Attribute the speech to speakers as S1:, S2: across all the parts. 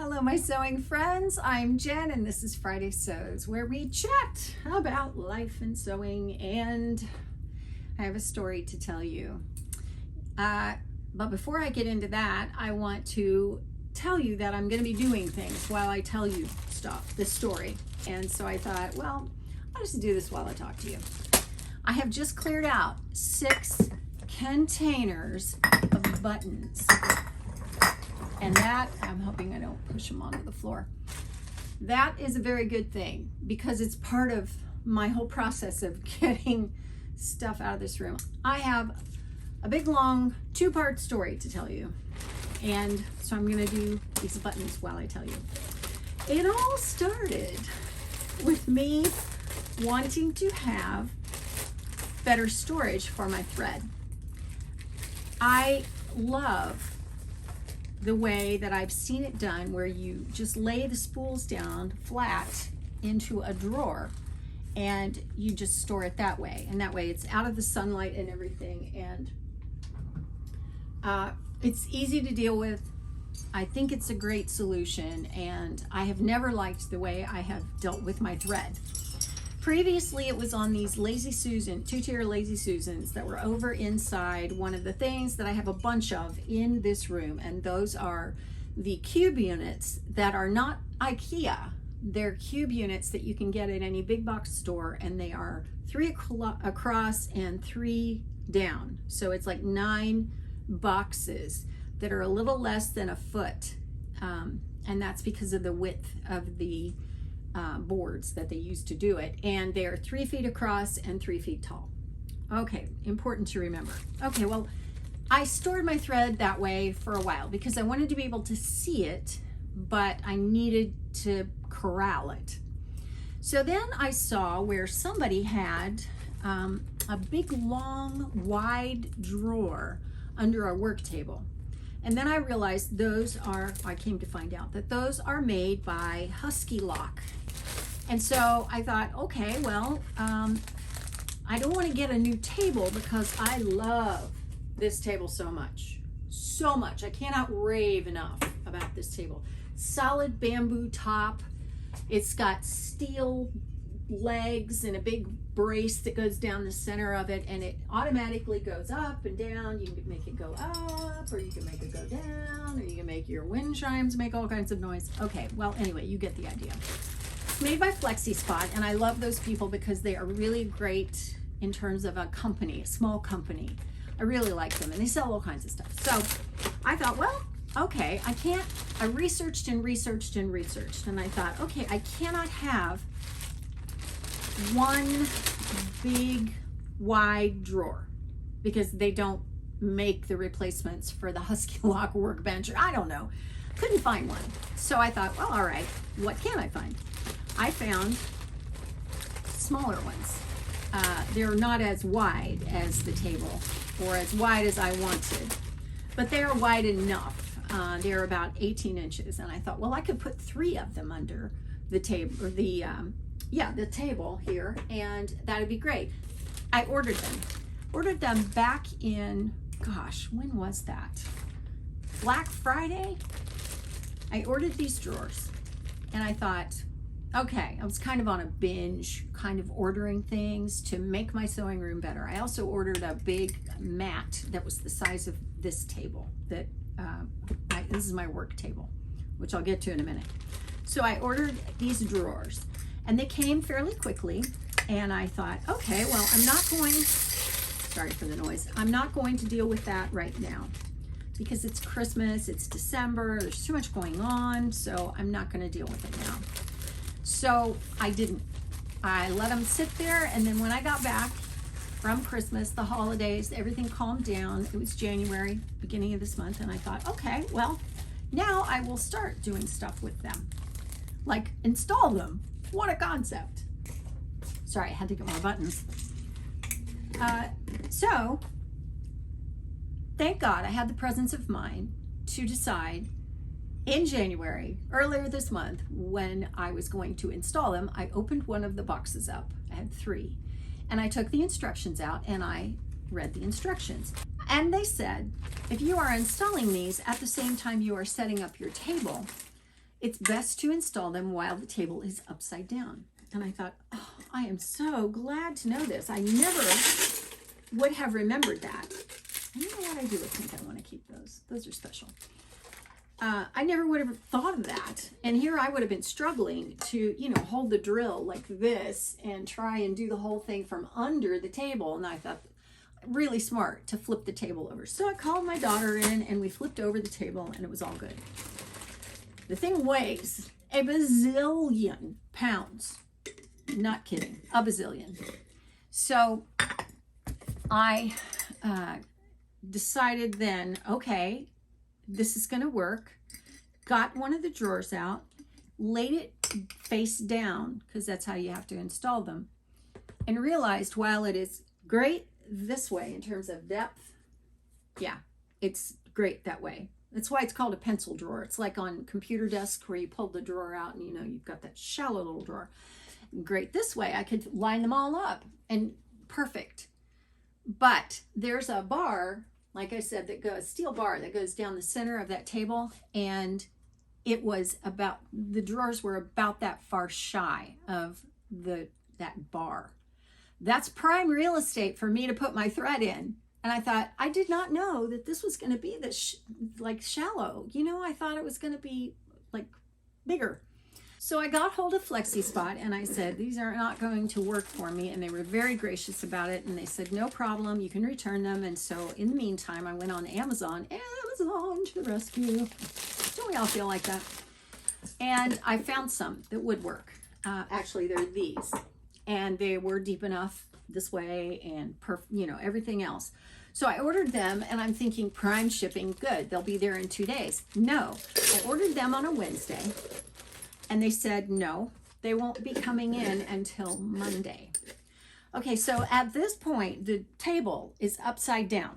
S1: Hello, my sewing friends. I'm Jen, and this is Friday Sews, where we chat about life and sewing, and I have a story to tell you. But before I get into that, I want to tell you that I'm going to be doing things while I tell you this story. And so I thought, well, I'll just do this while I talk to you. I have just cleared out 6 containers of buttons. And that, I'm hoping I don't push them onto the floor. That is a very good thing because it's part of my whole process of getting stuff out of this room. I have a big, long, 2-part story to tell you. And so I'm gonna do these buttons while I tell you. It all started with me wanting to have better storage for my thread. I love the way that I've seen it done, where you just lay the spools down flat into a drawer and you just store it that way. And that way it's out of the sunlight and everything. And it's easy to deal with. I think it's a great solution, and I have never liked the way I have dealt with my thread. Previously, it was on these Lazy Susan, 2-tier Lazy Susans that were over inside one of the things that I have a bunch of in this room, and those are the cube units that are not IKEA. They're cube units that you can get at any big box store, and they are 3 across and 3 down. So it's like 9 boxes that are a little less than a foot, and that's because of the width of the boards that they use to do it, and they're 3 feet across and 3 feet tall. Okay, important to remember. Okay, well, I stored my thread that way for a while because I wanted to be able to see it, but I needed to corral it. So then I saw where somebody had a big, long, wide drawer under our work table. And then I realized I came to find out that those are made by Husky Lock. And so I thought, okay, well, I don't want to get a new table because I love this table so much. So much. I cannot rave enough about this table. Solid bamboo top. It's got steel legs and a big brace that goes down the center of it, and it automatically goes up and down. You can make it go up, or you can make it go down, or you can make your wind chimes make all kinds of noise. Okay, well, anyway, you get the idea. It's made by Flexi Spot, and I love those people because they are really great in terms of a company, a small company. I really like them, and they sell all kinds of stuff. So I thought, well, okay, I researched and researched and researched, and I thought, okay, I cannot have one big wide drawer because they don't make the replacements for the Husky Lock workbench, or I don't know, couldn't find one. So I thought, well, all right, what can I find? I found smaller ones. They're not as wide as the table or as wide as I wanted, but they are wide enough. They're about 18 inches, and I thought, well, I could put 3 of them under the table, or the table here, and that'd be great. I ordered them back in, gosh, when was that? Black Friday? I ordered these drawers, and I thought, okay, I was kind of on a binge, kind of ordering things to make my sewing room better. I also ordered a big mat that was the size of this table. This is my work table, which I'll get to in a minute. So I ordered these drawers, and they came fairly quickly, and I thought, okay, well, sorry for the noise, I'm not going to deal with that right now because it's Christmas, it's December, there's too much going on, so I'm not going to deal with it now. So I didn't. I let them sit there, and then when I got back from Christmas, the holidays, everything calmed down. It was January, beginning of this month, and I thought, okay, well, now I will start doing stuff with them, like install them. What a concept. Sorry, I had to get more buttons. So, thank God I had the presence of mind to decide in January, earlier this month, when I was going to install them. I opened one of the boxes up. I had 3. And I took the instructions out and I read the instructions. And they said, if you are installing these at the same time you are setting up your table, it's best to install them while the table is upside down. And I thought, oh, I am so glad to know this. I never would have remembered that. I don't know what I do. I think I want to keep those. Those are special. I never would have thought of that. And here I would have been struggling to, you know, hold the drill like this and try and do the whole thing from under the table. And I thought, really smart to flip the table over. So I called my daughter in and we flipped over the table and it was all good. The thing weighs a bazillion pounds. Not kidding, a bazillion. So I decided then, okay, this is going to work. Got one of the drawers out, laid it face down, because that's how you have to install them, and realized while it is great this way in terms of depth, yeah, it's great that way. That's why it's called a pencil drawer. It's like on computer desks where you pull the drawer out and, you know, you've got that shallow little drawer. Great this way. I could line them all up and perfect. But there's a bar, like I said, that goes, steel bar that goes down the center of that table, and it was about, the drawers were about that far shy of that bar. That's prime real estate for me to put my thread in. And I thought, I did not know that this was going to be this like shallow. You know, I thought it was going to be like bigger. So I got hold of FlexiSpot and I said, these are not going to work for me. And they were very gracious about it. And they said, no problem, you can return them. And so in the meantime, I went on Amazon to the rescue. Don't we all feel like that? And I found some that would work. Actually, they're these. And they were deep enough this way and, you know, everything else. So I ordered them and I'm thinking prime shipping, good. They'll be there in 2 days. No, I ordered them on a Wednesday. And they said, no, they won't be coming in until Monday. Okay, so at this point, the table is upside down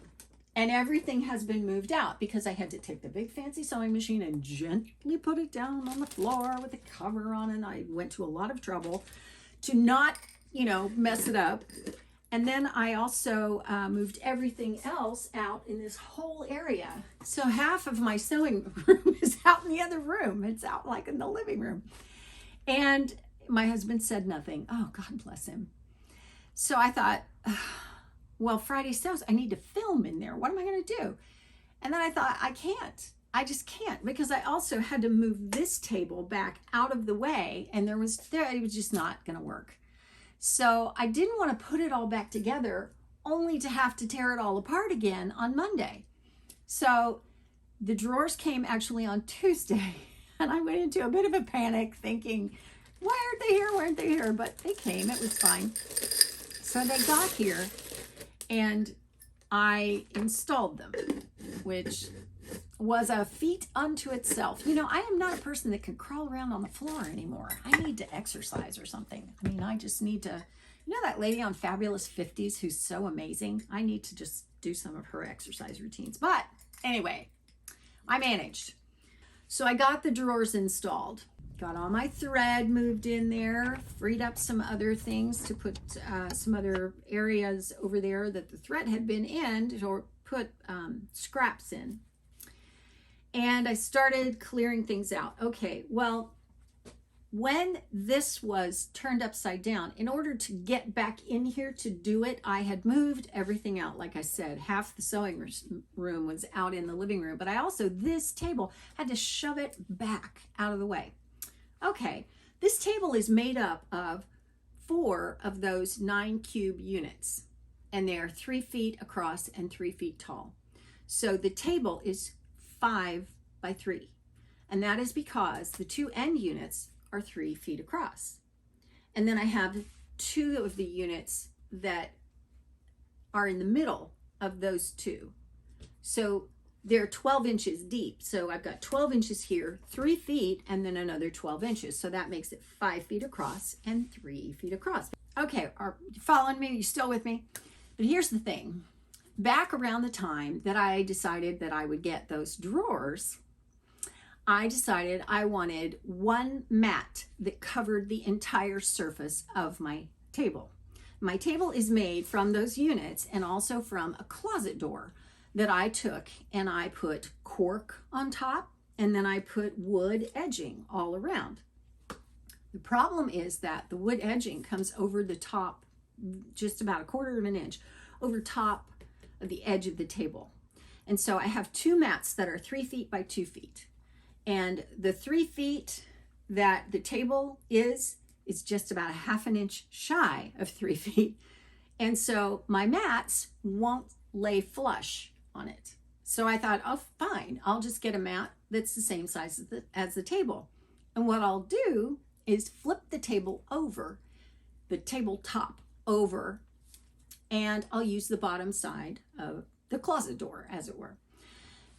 S1: and everything has been moved out because I had to take the big fancy sewing machine and gently put it down on the floor with a cover on it. And I went to a lot of trouble to not, you know, mess it up. And then I also moved everything else out in this whole area. So half of my sewing room is out in the other room. It's out like in the living room. And my husband said nothing. Oh, God bless him. So I thought, well, Friday Sews, I need to film in there. What am I going to do? And then I thought, I can't. I just can't, because I also had to move this table back out of the way. And it was just not going to work. So I didn't want to put it all back together only to have to tear it all apart again on Monday. So the drawers came actually on Tuesday and I went into a bit of a panic thinking, why aren't they here? Why aren't they here? But they came, it was fine. So they got here and I installed them, which was a feat unto itself. You know, I am not a person that can crawl around on the floor anymore. I need to exercise or something. I mean, I just need to, you know, that lady on Fabulous 50s who's so amazing. I need to just do some of her exercise routines. But anyway, I managed. So I got the drawers installed, got all my thread moved in there, freed up some other things to put some other areas over there that the thread had been in, or put scraps in. And I started clearing things out. Okay, well, when this was turned upside down, in order to get back in here to do it, I had moved everything out. Like I said, half the sewing room was out in the living room, but I also, this table, had to shove it back out of the way. Okay, this table is made up of 4 of those 9 cube units, and they are 3 feet across and 3 feet tall. So the table is 5 by 3, and that is because the 2 end units are 3 feet across, and then I have 2 of the units that are in the middle of those 2, so they're 12 inches deep. So I've got 12 inches here, 3 feet, and then another 12 inches, so that makes it 5 feet across and 3 feet across. Okay, are you following me? Are you still with me? But here's the thing. Back around the time that I decided that I would get those drawers, I decided I wanted one mat that covered the entire surface of my table. My table is made from those units and also from a closet door that I took and I put cork on top and then I put wood edging all around. The problem is that the wood edging comes over the top, just about 1/4 of an inch over top of the edge of the table. And so I have 2 mats that are 3 feet by 2 feet. And the 3 feet that the table is just about 1/2 an inch shy of 3 feet. And so my mats won't lay flush on it. So I thought, oh, fine, I'll just get a mat that's the same size as the table. And what I'll do is flip the table over, the tabletop over, and I'll use the bottom side of the closet door, as it were.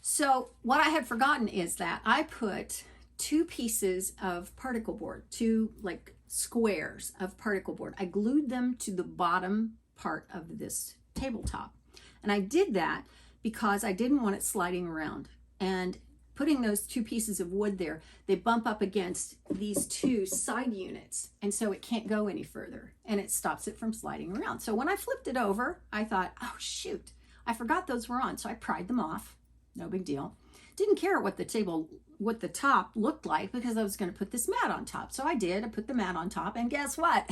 S1: So what I had forgotten is that I put 2 pieces of particle board, 2 like squares of particle board. I glued them to the bottom part of this tabletop. And I did that because I didn't want it sliding around. And putting those 2 pieces of wood there, they bump up against these 2 side units. And so it can't go any further and it stops it from sliding around. So when I flipped it over, I thought, oh shoot, I forgot those were on. So I pried them off, no big deal. Didn't care what the top looked like because I was going to put this mat on top. So I did, I put the mat on top and guess what?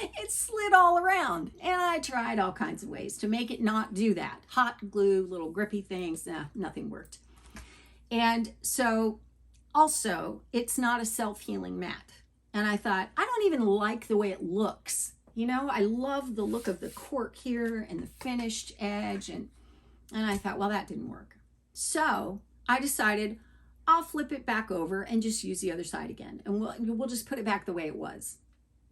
S1: It slid all around. And I tried all kinds of ways to make it not do that. Hot glue, little grippy things, nothing worked. And so also, it's not a self-healing mat. And I thought, I don't even like the way it looks. You know, I love the look of the cork here and the finished edge. And I thought, well, that didn't work. So I decided I'll flip it back over and just use the other side again. And we'll just put it back the way it was.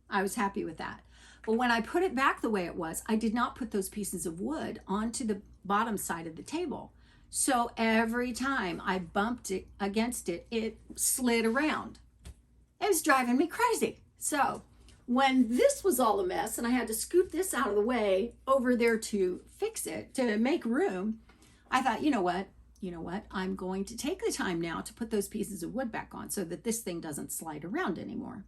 S1: I was happy with that. But when I put it back the way it was, I did not put those pieces of wood onto the bottom side of the table. So every time I bumped it against it, it slid around. It was driving me crazy. So when this was all a mess and I had to scoop this out of the way over there to fix it, to make room, I thought, you know what? I'm going to take the time now to put those pieces of wood back on so that this thing doesn't slide around anymore.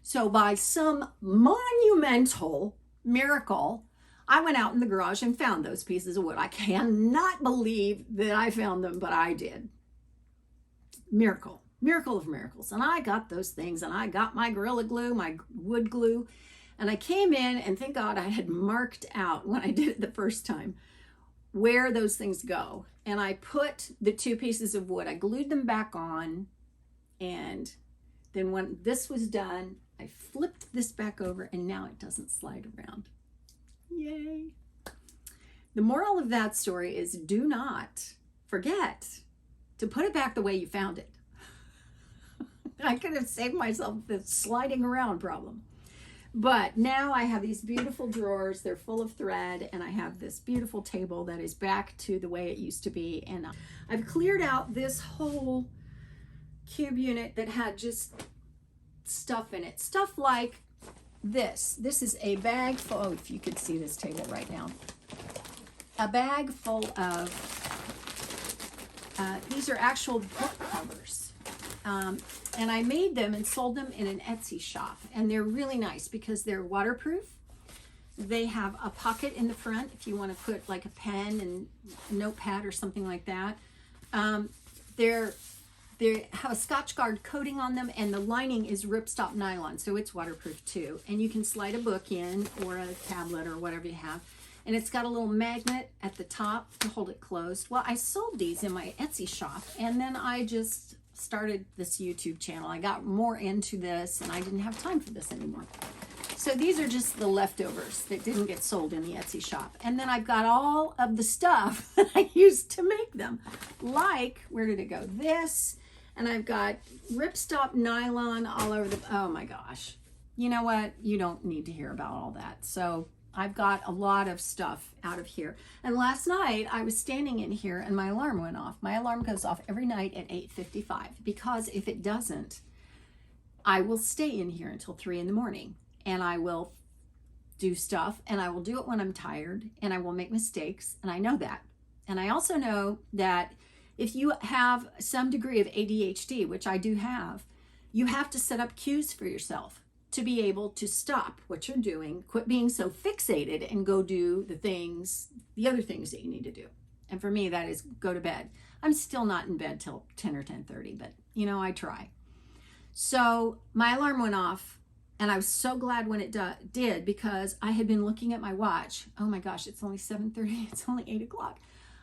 S1: So by some monumental miracle, I went out in the garage and found those pieces of wood. I cannot believe that I found them, but I did. Miracle of miracles. And I got those things, and I got my Gorilla Glue, my wood glue, and I came in, and thank God I had marked out when I did it the first time where those things go. And I put the 2 pieces of wood, I glued them back on, and then when this was done, I flipped this back over, and now it doesn't slide around. Yay. The moral of that story is do not forget to put it back the way you found it. I could have saved myself the sliding around problem. But now I have these beautiful drawers. They're full of thread, and I have this beautiful table that is back to the way it used to be. And I've cleared out this whole cube unit that had just stuff in it. Stuff like this. This is a bag full, oh, if you could see this table right now. A bag full of, these are actual book covers. And I made them and sold them in an Etsy shop. And they're really nice because they're waterproof. They have a pocket in the front if you want to put like a pen and a notepad or something like that. They have a Scotch Guard coating on them, and the lining is ripstop nylon, so it's waterproof too. And you can slide a book in or a tablet or whatever you have. And it's got a little magnet at the top to hold it closed. Well, I sold these in my Etsy shop, and then I just started this YouTube channel. I got more into this, and I didn't have time for this anymore. So these are just the leftovers that didn't get sold in the Etsy shop. And then I've got all of the stuff that I used to make them. Like, where did it go? This. And I've got ripstop nylon all over the, oh my gosh. You know what? You don't need to hear about all that. So I've got a lot of stuff out of here. And last night I was standing in here and my alarm went off. My alarm goes off every night at 8:55 because if it doesn't, I will stay in here until 3 in the morning and I will do stuff, and I will do it when I'm tired, and I will make mistakes, and I know that. And I also know that if you have some degree of ADHD, which I do have, you have to set up cues for yourself to be able to stop what you're doing, quit being so fixated, and go do the other things that you need to do. And for me, that is go to bed. I'm still not in bed till 10 or 10:30, but you know, I try. So my alarm went off, and I was so glad when it did, because I had been looking at my watch. Oh my gosh, it's only 7:30. It's only 8 o'clock.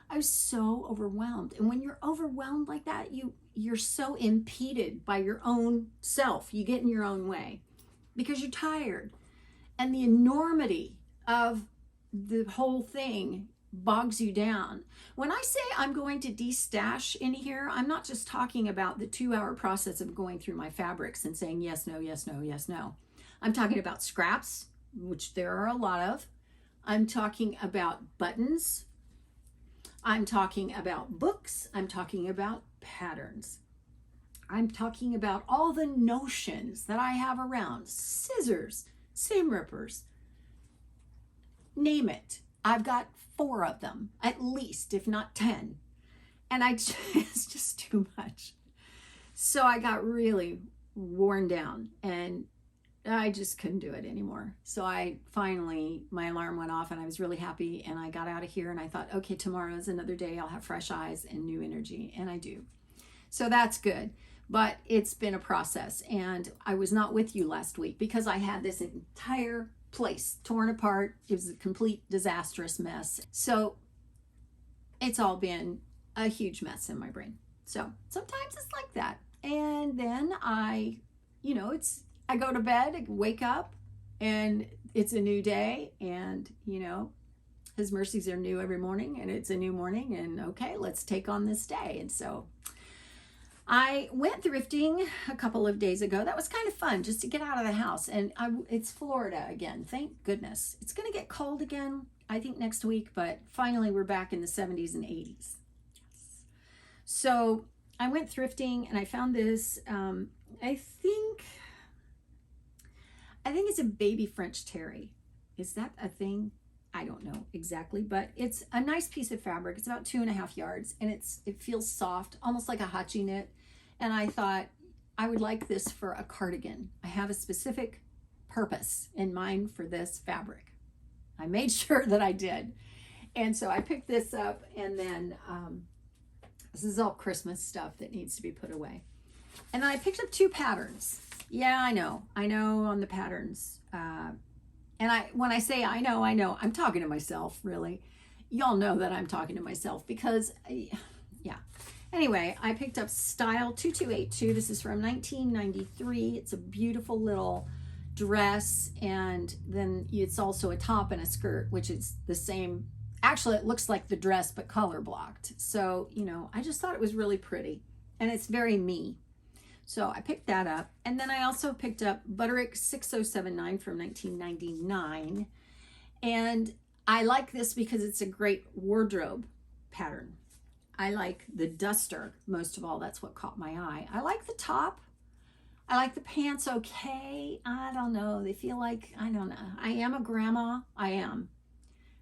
S1: I was so overwhelmed. And when you're overwhelmed like that, you're so impeded by your own self. You get in your own way because you're tired. And the enormity of the whole thing bogs you down. When I say I'm going to de-stash in here, I'm not just talking about the 2-hour process of going through my fabrics and saying yes, no, yes, no, yes, no. I'm talking about scraps, which there are a lot of. I'm talking about buttons. I'm talking about books. I'm talking about patterns. I'm talking about all the notions that I have around. Scissors, seam rippers, name it. I've got 4 of them, at least, if not 10. And it's just too much. So I got really worn down, and I just couldn't do it anymore. So my alarm went off, and I was really happy, and I got out of here, and I thought, okay, tomorrow's another day. I'll have fresh eyes and new energy, and I do. So that's good. But it's been a process, and I was not with you last week because I had this entire place torn apart. It was a complete disastrous mess. So it's all been a huge mess in my brain. So sometimes it's like that. And then I go to bed, I wake up, and it's a new day, and his mercies are new every morning, and it's a new morning, and okay, let's take on this day. And so I went thrifting a couple of days ago. That was kind of fun, just to get out of the house. And it's Florida again. Thank goodness. It's going to get cold again, I think, next week. But finally, we're back in the 70s and 80s. Yes. So I went thrifting, and I found this. I think it's a baby French terry. Is that a thing? I don't know exactly, but it's a nice piece of fabric. It's about 2.5 yards, and it feels soft, almost like a hachi knit. And I thought I would like this for a cardigan. I have a specific purpose in mind for this fabric. I made sure that I did. And so I picked this up, and then this is all Christmas stuff that needs to be put away. And then I picked up 2 patterns. Yeah, I know on the patterns. And when I say I know, I'm talking to myself, really. Y'all know that I'm talking to myself because, yeah. Anyway, I picked up Style 2282. This is from 1993. It's a beautiful little dress, and then it's also a top and a skirt, which is the same. Actually, it looks like the dress, but color blocked. So, I just thought it was really pretty, and it's very me. So I picked that up. And then I also picked up Butterick 6079 from 1999. And I like this because it's a great wardrobe pattern. I like the duster most of all. That's what caught my eye. I like the top. I like the pants okay. I don't know. They feel like, I don't know. I am a grandma. I am.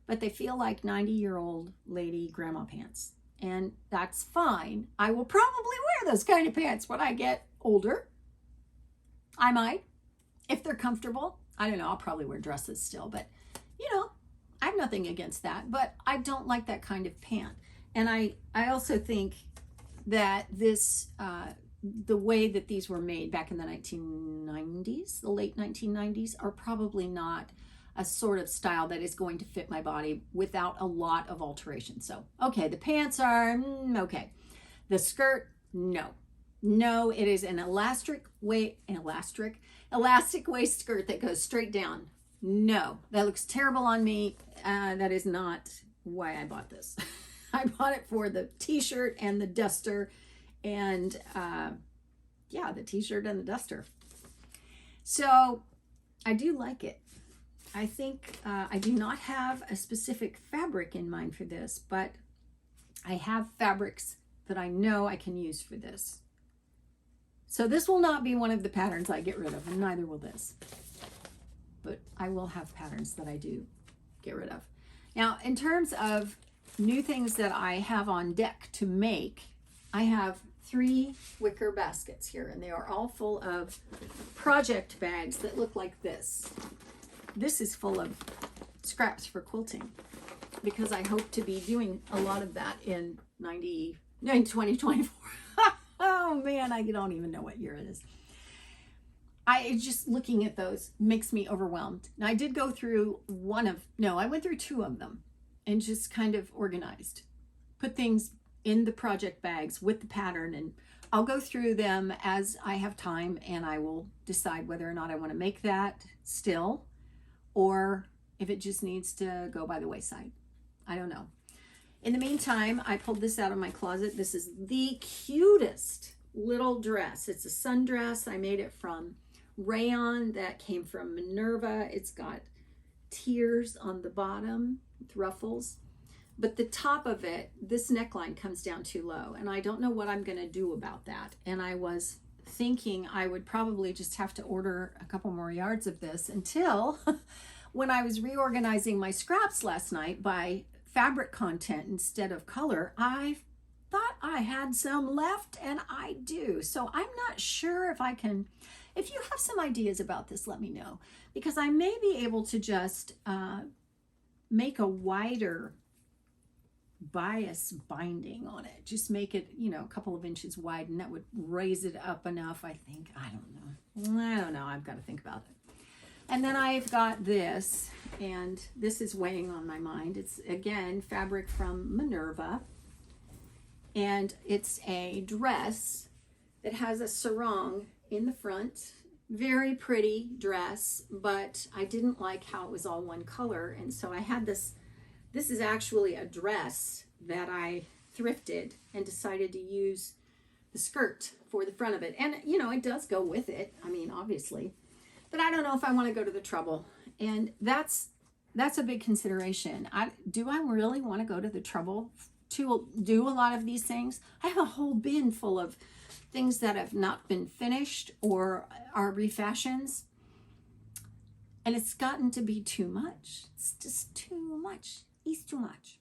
S1: But they feel like 90-year-old lady grandma pants. And that's fine. I will probably wear those kind of pants when I get older. I might, if they're comfortable. I don't know. I'll probably wear dresses still, but I have nothing against that. But I don't like that kind of pant. And I also think that this, the way that these were made back in the 1990s, the late 1990s, are probably not a sort of style that is going to fit my body without a lot of alteration. So, okay, the pants are okay. The skirt, no. No, it is an elastic waist skirt that goes straight down. No, that looks terrible on me. That is not why I bought this. I bought it for the t-shirt and the duster, and the t-shirt and the duster. So I do like it. I think I do not have a specific fabric in mind for this, but I have fabrics that I know I can use for this. So this will not be one of the patterns I get rid of, and neither will this. But I will have patterns that I do get rid of. Now, in terms of new things that I have on deck to make, I have 3 wicker baskets here, and they are all full of project bags that look like this. This is full of scraps for quilting because I hope to be doing a lot of that in 99 in 2024. Oh man, I don't even know what year it is. I just looking at those makes me overwhelmed. Now I did go through I went through 2 of them and just kind of organized, put things in the project bags with the pattern, and I'll go through them as I have time, and I will decide whether or not I want to make that still, or if it just needs to go by the wayside. I don't know. In the meantime, I pulled this out of my closet. This is the cutest little dress. It's a sundress. I made it from rayon that came from Minerva. It's got tears on the bottom with ruffles, but the top of it, this neckline comes down too low, and I don't know what I'm going to do about that. And I was thinking I would probably just have to order a couple more yards of this until when I was reorganizing my scraps last night by fabric content instead of color, I thought I had some left, and I do. So I'm not sure if I can. If you have some ideas about this, let me know, because I may be able to just make a wider bias binding on it. Just make it, a couple of inches wide, and that would raise it up enough, I think. I don't know. I've got to think about it. And then I've got this, and this is weighing on my mind. It's, again, fabric from Minerva, and it's a dress that has a sarong in the front. Very pretty dress, but I didn't like how it was all one color, and so I had this. This is actually a dress that I thrifted and decided to use the skirt for the front of it. And, it does go with it. I mean, obviously. But I don't know if I want to go to the trouble. And that's a big consideration. Do I really want to go to the trouble to do a lot of these things? I have a whole bin full of things that have not been finished or are refashions. And it's gotten to be too much. It's just too much. It's too much.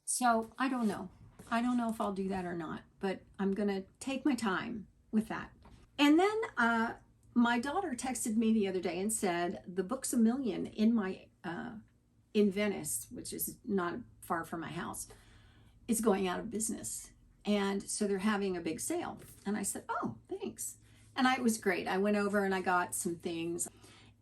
S1: So I don't know. I don't know if I'll do that or not, but I'm going to take my time with that. And then my daughter texted me the other day and said the Books A Million in Venice, which is not far from my house, is going out of business. And so they're having a big sale. And I said, oh, thanks. And it was great. I went over and I got some things.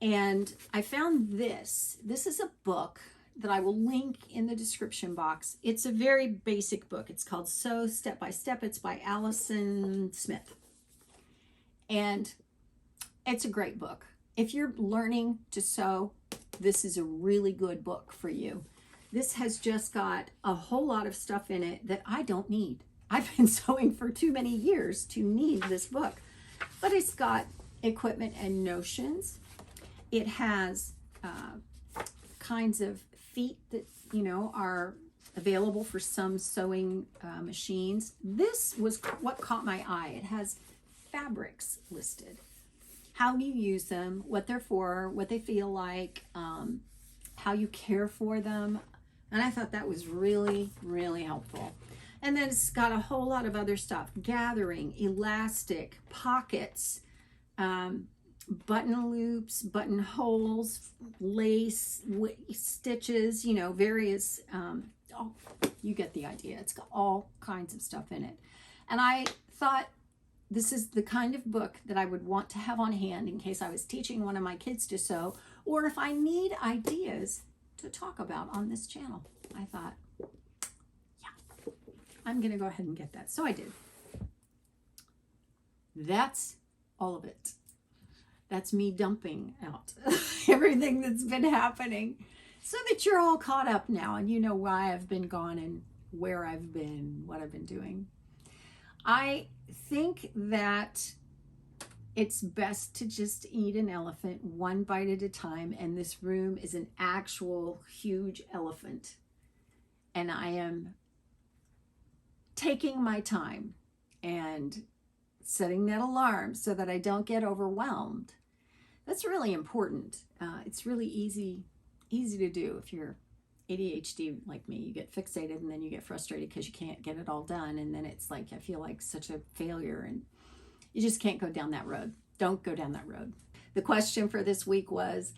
S1: And I found this. This is a book that I will link in the description box. It's a very basic book. It's called Sew Step by Step. It's by Allison Smith. And it's a great book. If you're learning to sew, this is a really good book for you. This has just got a whole lot of stuff in it that I don't need. I've been sewing for too many years to need this book. But it's got equipment and notions. It has kinds of feet that, are available for some sewing machines. This was what caught my eye. It has fabrics listed, how you use them, what they're for, what they feel like, how you care for them. And I thought that was really, really helpful. And then it's got a whole lot of other stuff: gathering, elastic, pockets, button loops, buttonholes, lace, stitches, various, you get the idea. It's got all kinds of stuff in it. And I thought this is the kind of book that I would want to have on hand in case I was teaching one of my kids to sew, or if I need ideas to talk about on this channel. I thought, yeah, I'm going to go ahead and get that. So I did. That's all of it. That's me dumping out everything that's been happening so that you're all caught up now and you know why I've been gone and where I've been, what I've been doing. I think that it's best to just eat an elephant one bite at a time, and this room is an actual huge elephant. And I am taking my time and setting that alarm so that I don't get overwhelmed. That's really important. It's really easy to do if you're ADHD like me. You get fixated and then you get frustrated because you can't get it all done, and then it's like I feel like such a failure, and you just can't go down that road. Don't go down that road. The question for this week was,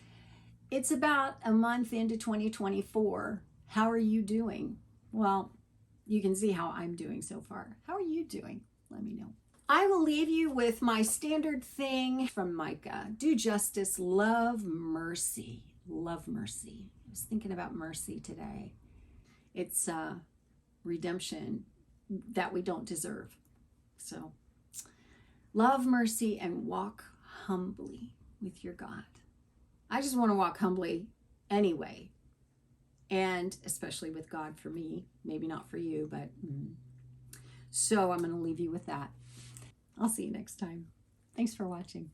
S1: it's about a month into 2024. How are you doing? Well, you can see how I'm doing so far. How are you doing? Let me know. I will leave you with my standard thing from Micah. Do justice, love mercy. Love mercy. I was thinking about mercy today. It's redemption that we don't deserve. So love mercy and walk humbly with your God. I just want to walk humbly anyway. And especially with God for me, maybe not for you, but so I'm going to leave you with that. I'll see you next time. Thanks for watching.